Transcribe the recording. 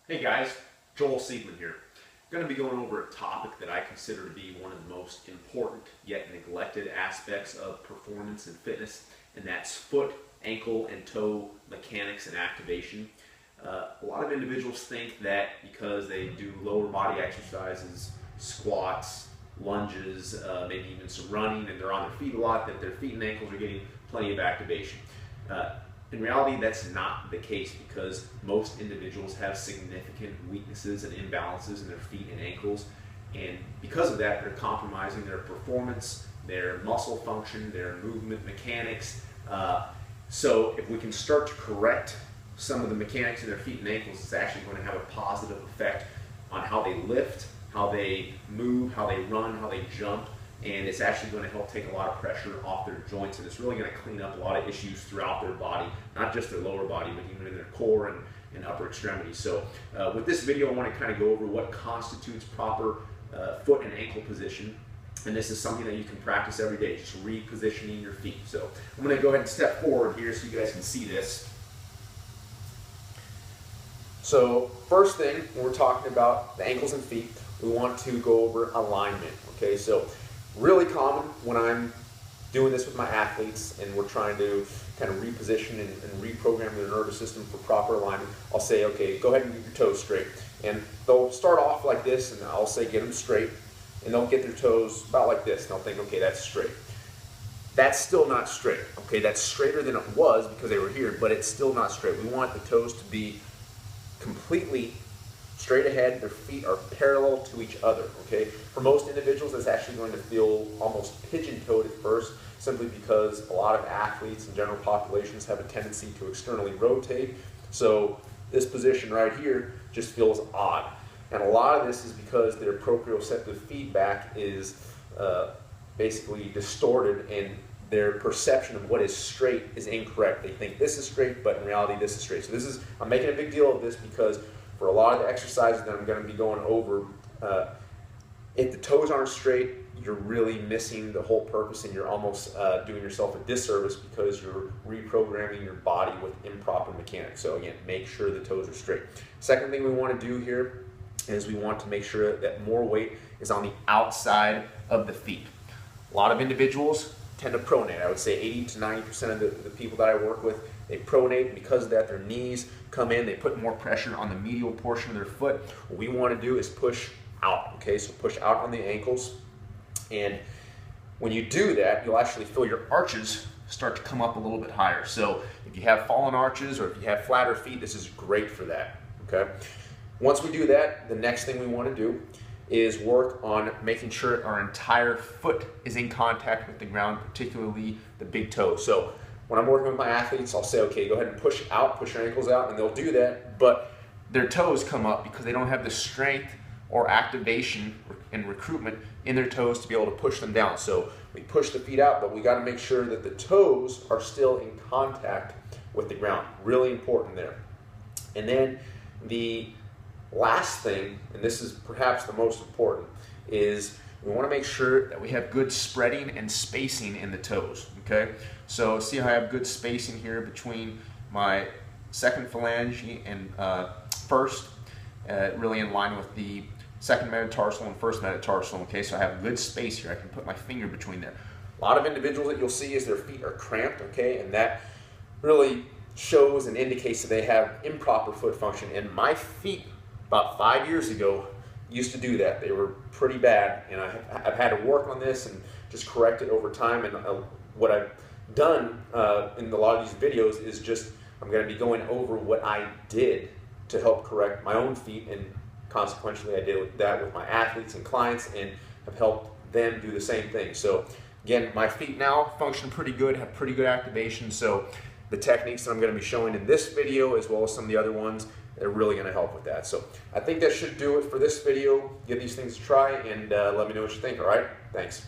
Hey guys, Joel Seedman here. I'm going to be going over a topic that I consider to be one of the most important yet neglected aspects of performance and fitness, and that's foot, ankle, and toe mechanics and activation. A lot of individuals think that because they do lower body exercises, squats, lunges, maybe even some running, and they're on their feet a lot, that their feet and ankles are getting plenty of activation. In reality, that's not the case because most individuals have significant weaknesses and imbalances in their feet and ankles, and because of that, they're compromising their performance, their muscle function, their movement mechanics. So if we can start to correct some of the mechanics in their feet and ankles, it's actually going to have a positive effect on how they lift, how they move, how they run, how they jump, and it's actually going to help take a lot of pressure off their joints, and it's really going to clean up a lot of issues throughout their body, not just their lower body, but even in their core and upper extremities. So with this video, I want to kind of go over what constitutes proper foot and ankle position, and this is something that you can practice every day, just repositioning your feet. So I'm going to go ahead and step forward here so you guys can see this. So first thing, when we're talking about the ankles and feet, we want to go over alignment. Okay, so really common when I'm doing this with my athletes and we're trying to kind of reposition and reprogram their nervous system for proper alignment, I'll say, okay, go ahead and get your toes straight. And they'll start off like this, and I'll say get them straight, and they'll get their toes about like this, and they'll think, okay, that's straight. That's still not straight. Okay, that's straighter than it was because they were here, but it's still not straight. We want the toes to be completely straight ahead. Their feet are parallel to each other. Okay, for most individuals, that's actually going to feel almost pigeon-toed at first, simply because a lot of athletes and general populations have a tendency to externally rotate. So this position right here just feels odd, and a lot of this is because their proprioceptive feedback is basically distorted, and their perception of what is straight is incorrect. They think this is straight, but in reality this is straight. So I'm making a big deal of this because for a lot of the exercises that I'm going to be going over, if the toes aren't straight, you're really missing the whole purpose, and you're almost doing yourself a disservice because you're reprogramming your body with improper mechanics. So again, make sure the toes are straight. Second thing we want to do here is we want to make sure that more weight is on the outside of the feet. A lot of individuals tend to pronate. I would say 80 to 90% of the people that I work with, they pronate, and because of that, their knees come in, they put more pressure on the medial portion of their foot. What we want to do is push out, okay? So push out on the ankles, and when you do that, you'll actually feel your arches start to come up a little bit higher. So if you have fallen arches or if you have flatter feet, this is great for that, okay? Once we do that, the next thing we want to do is work on making sure our entire foot is in contact with the ground, particularly the big toe. So when I'm working with my athletes, I'll say, okay, go ahead and push out, push your ankles out, and they'll do that, but their toes come up because they don't have the strength or activation and recruitment in their toes to be able to push them down. So we push the feet out, but we got to make sure that the toes are still in contact with the ground. Really important there. And then the last thing, and this is perhaps the most important, is we want to make sure that we have good spreading and spacing in the toes, okay? So see how I have good spacing here between my second phalange and first, really in line with the second metatarsal and first metatarsal, okay? So I have good space here. I can put my finger between there. A lot of individuals that you'll see is their feet are cramped, okay? And that really shows and indicates that they have improper foot function. And my feet, about 5 years ago, used to do that. They were pretty bad, and I've had to work on this and just correct it over time. And what I've done in a lot of these videos is just I'm going to be going over what I did to help correct my own feet, and consequently I did that with my athletes and clients and have helped them do the same thing. So again, my feet now function pretty good, have pretty good activation, so the techniques that I'm going to be showing in this video as well as some of the other ones, they're really going to help with that. So I think that should do it for this video. Give these things a try and let me know what you think, all right? Thanks.